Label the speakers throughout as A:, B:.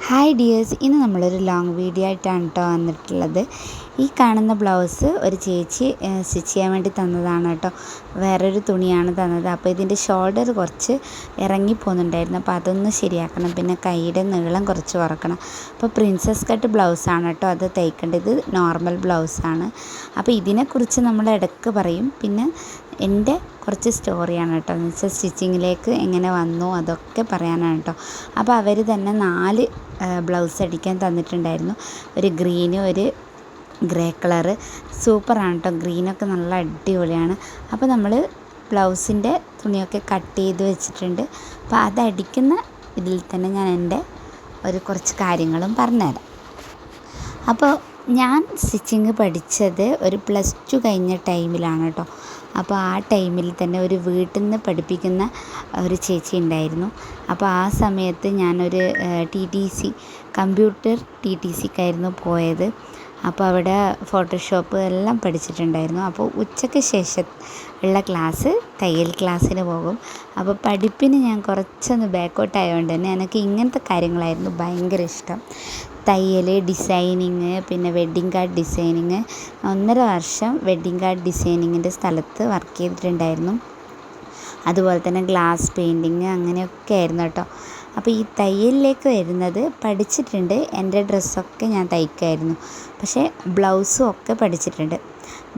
A: Hi dears, ഇന്ന് നമ്മളൊരു long video ആയിട്ടാണ് കേട്ടോ വന്നിട്ടുള്ളത്. ഈ കാണുന്ന ബ്ലൗസ് ഒരു ചേച്ചി സ്റ്റിച്ച് ചെയ്യാൻ വേണ്ടി തന്നതാണ് കേട്ടോ. വേറൊരു തുണിയാണ് തന്നത്. അപ്പോൾ ഇതിൻ്റെ ഷോൾഡർ കുറച്ച് ഇറങ്ങിപ്പോകുന്നുണ്ടായിരുന്നു, അപ്പോൾ അതൊന്ന് ശരിയാക്കണം. പിന്നെ കൈയുടെ നീളം കുറച്ച് കുറക്കണം. അപ്പോൾ പ്രിൻസസ് കട്ട് ബ്ലൗസാണ് കേട്ടോ അത് തയ്ക്കേണ്ടത്. നോർമൽ ബ്ലൗസാണ്. അപ്പോൾ ഇതിനെക്കുറിച്ച് നമ്മൾ ഇടയ്ക്ക് പറയും. പിന്നെ എൻ്റെ കുറച്ച് സ്റ്റോറിയാണ് കേട്ടോ, എന്ന് വെച്ചാൽ സ്റ്റിച്ചിങ്ങിലേക്ക് എങ്ങനെ വന്നു അതൊക്കെ പറയാനാണ് കേട്ടോ. അപ്പോൾ അവർ തന്നെ 4 ബ്ലൗസ് അടിക്കാൻ തന്നിട്ടുണ്ടായിരുന്നു. ഒരു ഗ്രീന്, ഒരു ഗ്രേ കളറ്. സൂപ്പറാണ് കേട്ടോ, ഗ്രീനൊക്കെ നല്ല അടിപൊളിയാണ്. അപ്പോൾ നമ്മൾ ബ്ലൗസിൻ്റെ തുണിയൊക്കെ കട്ട് ചെയ്ത് വെച്ചിട്ടുണ്ട്. അപ്പോൾ അതടിക്കുന്ന ഇതിൽ തന്നെ ഞാൻ എൻ്റെ കുറച്ച് കാര്യങ്ങളും പറഞ്ഞുതരാം. അപ്പോൾ ഞാൻ സ്റ്റിച്ചിങ് പഠിച്ചത് ഒരു +2 കഴിഞ്ഞ ടൈമിലാണ് കേട്ടോ. അപ്പോൾ ആ ടൈമിൽ തന്നെ ഒരു വീട്ടിൽ നിന്ന് പഠിപ്പിക്കുന്ന ഒരു ചേച്ചി ഉണ്ടായിരുന്നു. അപ്പോൾ ആ സമയത്ത് ഞാനൊരു കമ്പ്യൂട്ടർ TTCക്കായിരുന്നു പോയത്. അപ്പോൾ അവിടെ ഫോട്ടോഷോപ്പ് എല്ലാം പഠിച്ചിട്ടുണ്ടായിരുന്നു. അപ്പോൾ ഉച്ചയ്ക്ക് ശേഷം ഉള്ള ക്ലാസ് തയ്യൽ ക്ലാസ്സിന് പോകും. അപ്പോൾ പഠിപ്പിന് ഞാൻ കുറച്ചൊന്ന് ബാക്കൗട്ട് ആയതുകൊണ്ട് തന്നെ എനിക്ക് ഇങ്ങനത്തെ കാര്യങ്ങളായിരുന്നു ഭയങ്കര ഇഷ്ടം. തയ്യൽ, ഡിസൈനിങ്, പിന്നെ വെഡ്ഡിങ് കാർഡ് ഡിസൈനിങ്. 1.5 വർഷം വെഡ്ഡിങ് കാർഡ് ഡിസൈനിങ്ങിൻ്റെ സ്ഥലത്ത് വർക്ക് ചെയ്തിട്ടുണ്ടായിരുന്നു. അതുപോലെ തന്നെ ഗ്ലാസ് പെയിൻറ്റിങ്, അങ്ങനെയൊക്കെ ആയിരുന്നു കേട്ടോ. അപ്പോൾ ഈ തയ്യലിലേക്ക് വരുന്നത് പഠിച്ചിട്ടുണ്ട്. എൻ്റെ ഡ്രസ്സൊക്കെ ഞാൻ തയ്ക്കുമായിരുന്നു, പക്ഷേ ബ്ലൗസും ഒക്കെ പഠിച്ചിട്ടുണ്ട്.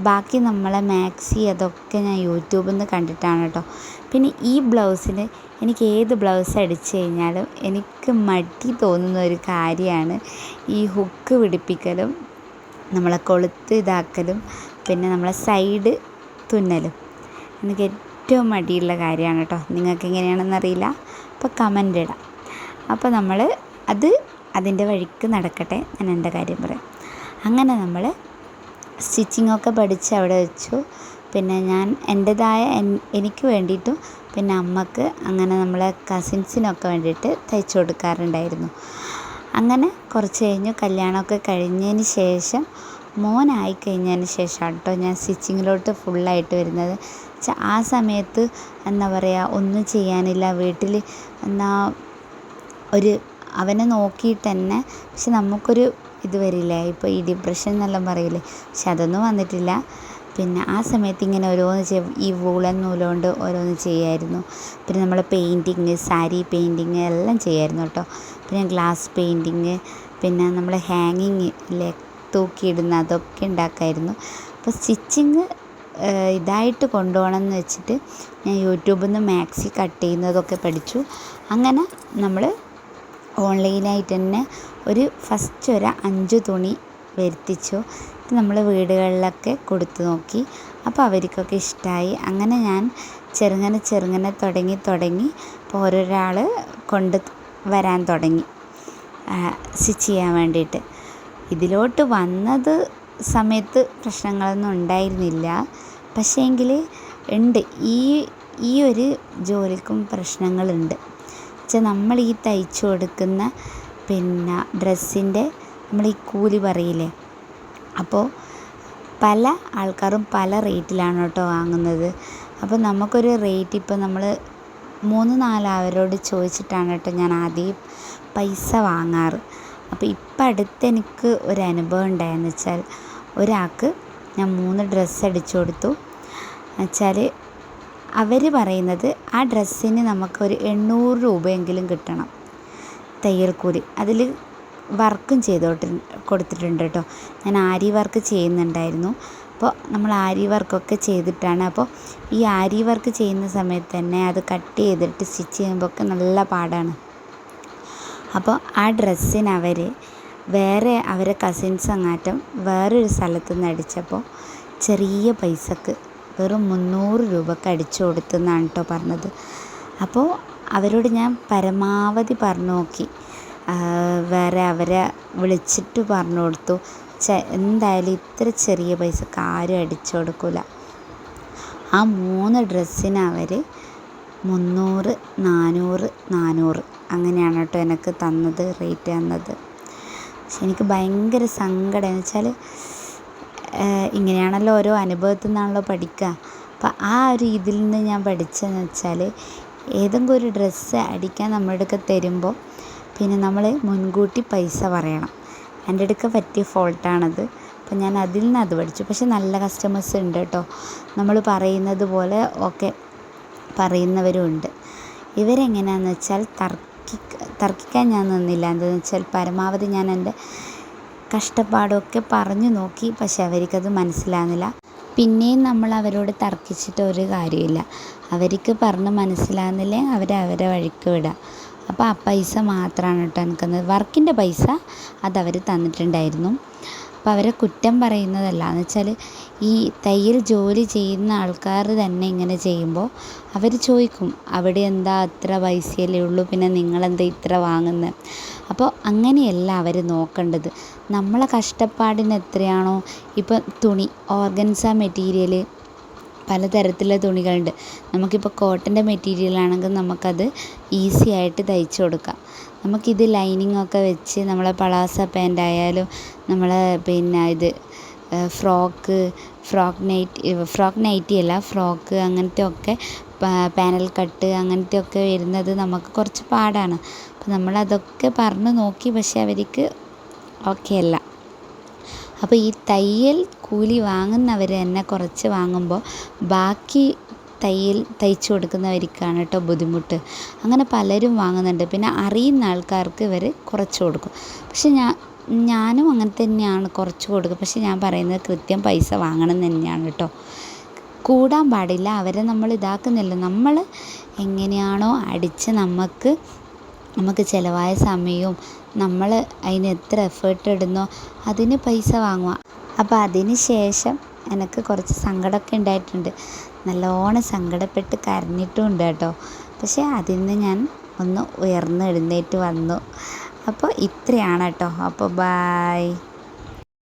A: ബാക്കി നമ്മളെ മാക്സി അതൊക്കെ ഞാൻ യൂട്യൂബിൽ നിന്ന് കണ്ടിട്ടാണ് കേട്ടോ. പിന്നെ ഈ ബ്ലൗസിന് എനിക്ക് ഏത് ബ്ലൗസ് അടിച്ചു കഴിഞ്ഞാലും എനിക്ക് മടി തോന്നുന്ന ഒരു കാര്യമാണ് ഈ ഹുക്ക് പിടിപ്പിക്കലും നമ്മളെ കൊളുത്ത് ഇതാക്കലും പിന്നെ നമ്മളെ സൈഡ് തുന്നലും. എനിക്ക് ഏറ്റവും മടിയുള്ള കാര്യമാണ് കേട്ടോ. നിങ്ങൾക്ക് എങ്ങനെയാണെന്നറിയില്ല, അപ്പോൾ കമൻ്റ് ഇടാം. അപ്പോൾ നമ്മൾ അതിൻ്റെ വഴിക്ക് നടക്കട്ടെ. ഞാൻ എൻ്റെ കാര്യം പറയാം. അങ്ങനെ നമ്മൾ സ്റ്റിച്ചിങ്ങൊക്കെ പഠിച്ച് അവിടെ വെച്ചു. പിന്നെ ഞാൻ എൻ്റേതായ എനിക്ക് വേണ്ടിയിട്ടും പിന്നെ അമ്മക്ക്, അങ്ങനെ നമ്മളെ കസിൻസിനൊക്കെ വേണ്ടിയിട്ട് തയ്ച്ചു കൊടുക്കാറുണ്ടായിരുന്നു. അങ്ങനെ കുറച്ച് കഴിഞ്ഞു. കല്യാണമൊക്കെ കഴിഞ്ഞതിന് ശേഷം, മോനായി കഴിഞ്ഞതിന് ശേഷം കേട്ടോ ഞാൻ സ്റ്റിച്ചിങ്ങിലോട്ട് ഫുള്ളായിട്ട് വരുന്നത്. ആ സമയത്ത് എന്താ പറയുക, ഒന്നും ചെയ്യാനില്ല വീട്ടിൽ. അവനെ നോക്കിയിട്ട് തന്നെ, പക്ഷെ നമുക്കൊരു ഇത് വരില്ലേ, ഇപ്പോൾ ഈ ഡിപ്രഷൻ എന്നെല്ലാം പറയില്ലേ, പക്ഷെ അതൊന്നും വന്നിട്ടില്ല. പിന്നെ ആ സമയത്ത് ഇങ്ങനെ ഓരോന്ന് ഈ വൂളൻ നൂലുകൊണ്ട് ഓരോന്ന് ചെയ്യുമായിരുന്നു. പിന്നെ നമ്മൾ പെയിൻറ്റിങ്, സാരി പെയിൻറ്റിങ് എല്ലാം ചെയ്യുമായിരുന്നു കേട്ടോ. പിന്നെ ഗ്ലാസ് പെയിൻറ്റിങ്, പിന്നെ നമ്മൾ ഹാങ്ങിങ്ങിലെ തൂക്കിയിടുന്ന അതൊക്കെ ഉണ്ടാക്കുമായിരുന്നു. അപ്പോൾ സ്റ്റിച്ചിങ് ഇതായിട്ട് കൊണ്ടുപോകണം എന്ന് വെച്ചിട്ട് ഞാൻ യൂട്യൂബിൽ നിന്ന് മാക്സി കട്ട് ചെയ്യുന്നതൊക്കെ പഠിച്ചു. അങ്ങനെ നമ്മൾ ഓൺലൈനായിട്ട് തന്നെ ഫസ്റ്റ് ഒരു 5 തുണി വരുത്തിച്ചു. നമ്മൾ വീടുകളിലൊക്കെ കൊടുത്തു നോക്കി. അപ്പോൾ അവർക്കൊക്കെ ഇഷ്ടമായി. അങ്ങനെ ഞാൻ ചെറുങ്ങനെ തുടങ്ങി ഇപ്പോൾ ഓരോരാൾ കൊണ്ട് വരാൻ തുടങ്ങി സ്റ്റിച്ച് ചെയ്യാൻ വേണ്ടിയിട്ട്. ഇതിലോട്ട് വന്നത് സമയത്ത് പ്രശ്നങ്ങളൊന്നും ഉണ്ടായിരുന്നില്ല, പക്ഷേ എങ്കിൽ ഉണ്ട്, ഈ ഒരു ജോലിക്കും പ്രശ്നങ്ങളുണ്ട്. വെച്ചാൽ നമ്മൾ ഈ തയ്ച്ചു കൊടുക്കുന്ന പിന്നെ ഡ്രസ്സിൻ്റെ നമ്മൾ ഈ കൂലി പറയില്ലേ, അപ്പോൾ പല ആൾക്കാരും പല റേറ്റിലാണ് കേട്ടോ വാങ്ങുന്നത്. അപ്പോൾ നമുക്കൊരു റേറ്റ്, ഇപ്പോൾ നമ്മൾ 3-4 അവരോട് ചോദിച്ചിട്ടാണ് കേട്ടോ ഞാൻ ആദ്യം പൈസ വാങ്ങാറ്. അപ്പോൾ ഇപ്പം അടുത്ത് എനിക്ക് ഒരു അനുഭവം ഉണ്ടായെന്ന് വെച്ചാൽ, ഒരാൾക്ക് ഞാൻ 3 ഡ്രസ്സ് അടിച്ചു കൊടുത്തു. വെച്ചാൽ അവർ പറയുന്നത് ആ ഡ്രസ്സിന് നമുക്കൊരു 800 രൂപയെങ്കിലും കിട്ടണം തയ്യൽ കൂലി. അതിൽ വർക്കും കൊടുത്തിട്ടുണ്ട് കേട്ടോ. ഞാൻ ആരി വർക്ക് ചെയ്യുന്നുണ്ടായിരുന്നു. അപ്പോൾ നമ്മൾ ആരി വർക്കൊക്കെ ചെയ്തിട്ടാണ്. അപ്പോൾ ഈ ആരി വർക്ക് ചെയ്യുന്ന സമയത്ത് തന്നെ അത് കട്ട് ചെയ്തിട്ട് സ്റ്റിച്ച് ചെയ്യുമ്പോൾ ഒക്കെ നല്ല പാടാണ്. അപ്പോൾ ആ ഡ്രസ്സിന് അവരെ കസിൻസ് അങ്ങാറ്റം വേറൊരു സ്ഥലത്തു നിന്ന് അടിച്ചപ്പോൾ ചെറിയ പൈസക്ക് വെറും 300 രൂപക്ക് അടിച്ചു കൊടുത്തെന്നാണ് കേട്ടോ പറഞ്ഞത്. അപ്പോൾ അവരോട് ഞാൻ പരമാവധി പറഞ്ഞു നോക്കി, അവരെ വിളിച്ചിട്ട് പറഞ്ഞു കൊടുത്തു, എന്തായാലും ഇത്ര ചെറിയ പൈസക്ക് ആരും അടിച്ചു കൊടുക്കില്ല. ആ 3 ഡ്രസ്സിന് അവർ 300, 400, 400 അങ്ങനെയാണ് കേട്ടോ എനിക്ക് റേറ്റ് തന്നത്. പക്ഷെ എനിക്ക് ഭയങ്കര സങ്കടം. എന്ന് വെച്ചാൽ ഇങ്ങനെയാണല്ലോ, ഓരോ അനുഭവത്തിൽ നിന്നാണല്ലോ പഠിക്കുക. അപ്പോൾ ആ ഒരു ഇതിൽ നിന്ന് ഞാൻ പഠിച്ചതെന്ന് വെച്ചാൽ, ഏതെങ്കിലും ഒരു ഡ്രസ്സ് അടിക്കാൻ നമ്മുടെ അടുക്ക തരുമ്പോൾ പിന്നെ നമ്മൾ മുൻകൂട്ടി പൈസ പറയണം. എൻ്റെ അടുക്ക പറ്റിയ ഫോൾട്ടാണത്. അപ്പോൾ ഞാൻ അതിൽ നിന്ന് അത് പഠിച്ചു. പക്ഷെ നല്ല കസ്റ്റമേഴ്സ് ഉണ്ട് കേട്ടോ, നമ്മൾ പറയുന്നത് പോലെ ഒക്കെ പറയുന്നവരും ഉണ്ട്. ഇവരെങ്ങനെയാണെന്ന് വെച്ചാൽ തർക്കിക്കാൻ ഞാൻ നിന്നില്ല. എന്താണെന്ന് വെച്ചാൽ പരമാവധി ഞാൻ എൻ്റെ കഷ്ടപ്പാടൊക്കെ പറഞ്ഞു നോക്കി. പക്ഷെ അവർക്കത് മനസ്സിലാകുന്നില്ല. പിന്നെയും നമ്മൾ അവരോട് തർക്കിച്ചിട്ട് ഒരു കാര്യമില്ല. അവർക്ക് പറഞ്ഞ് മനസ്സിലാകുന്നില്ലേ അവരെ വഴിക്ക് വിടുക. അപ്പോൾ ആ പൈസ മാത്രമാണ് കേട്ടോ എനിക്കെന്നത്. വർക്കിൻ്റെ പൈസ അതവർ തന്നിട്ടുണ്ടായിരുന്നു. അപ്പോൾ അവരെ കുറ്റം പറയുന്നതല്ല. എന്ന് വെച്ചാൽ ഈ തയ്യൽ ജോലി ചെയ്യുന്ന ആൾക്കാർ തന്നെ ഇങ്ങനെ ചെയ്യുമ്പോൾ അവർ ചോദിക്കും, അവിടെ എന്താ അത്ര പൈസയല്ലേ ഉള്ളൂ, പിന്നെ നിങ്ങളെന്താ ഇത്ര വാങ്ങുന്നത്? അപ്പോൾ അങ്ങനെയല്ല അവർ നോക്കേണ്ടത്. നമ്മളെ കഷ്ടപ്പാടിന് എത്രയാണോ, ഇപ്പം തുണി ഓർഗൻസ മെറ്റീരിയൽ പലതരത്തിലുള്ള തുണികളുണ്ട്. നമുക്കിപ്പോൾ കോട്ടൻ്റെ മെറ്റീരിയലാണെങ്കിൽ നമുക്കത് ഈസി ആയിട്ട് തയ്ച്ചു കൊടുക്കാം. നമുക്കിത് ലൈനിങ്ങൊക്കെ വെച്ച് നമ്മളെ പളാസ പാൻ്റ് ആയാലും നമ്മളെ പിന്നെ ഇത് ഫ്രോക്ക് നൈറ്റി അല്ല, ഫ്രോക്ക് അങ്ങനത്തെ ഒക്കെ പാനൽ കട്ട് അങ്ങനത്തെ ഒക്കെ വരുന്നത് നമുക്ക് കുറച്ച് പാടാണ്. അപ്പോൾ നമ്മളതൊക്കെ പറഞ്ഞു നോക്കി. പക്ഷെ അവർക്ക് ഓക്കെ അല്ല. അപ്പോൾ ഈ തയ്യൽ കൂലി വാങ്ങുന്നവർ തന്നെ കുറച്ച് വാങ്ങുമ്പോൾ ബാക്കി തയ്ച്ചു കൊടുക്കുന്നവർക്കാണ് കേട്ടോ ബുദ്ധിമുട്ട്. അങ്ങനെ പലരും വാങ്ങുന്നുണ്ട്. പിന്നെ അറിയുന്ന ആൾക്കാർക്ക് ഇവർ കുറച്ച് കൊടുക്കും. പക്ഷെ ഞാനും അങ്ങനെ തന്നെയാണ്, കുറച്ച് കൊടുക്കും. പക്ഷെ ഞാൻ പറയുന്നത് കൃത്യം പൈസ വാങ്ങണം എന്ന് തന്നെയാണ് കേട്ടോ. കൂടാൻ പാടില്ല. അവരെ നമ്മൾ ഇതാക്കുന്നില്ല. നമ്മൾ എങ്ങനെയാണോ അടിച്ച് നമുക്ക് ചിലവായ സമയവും നമ്മൾ അതിന് എത്ര എഫേർട്ട് ഇടുന്നോ അതിന് പൈസ വാങ്ങുക. അപ്പോൾ അതിന് ശേഷം എനിക്ക് കുറച്ച് സങ്കടമൊക്കെ ഉണ്ടായിട്ടുണ്ട്. നല്ലോണം സങ്കടപ്പെട്ട് കരഞ്ഞിട്ടും ഉണ്ട് കേട്ടോ. പക്ഷേ അതിൽ നിന്ന് ഞാൻ ഒന്ന് ഉയർന്ന് എഴുന്നേറ്റ് വന്നു. അപ്പോൾ ഇത്രയാണ് കേട്ടോ. അപ്പോൾ ബായ്.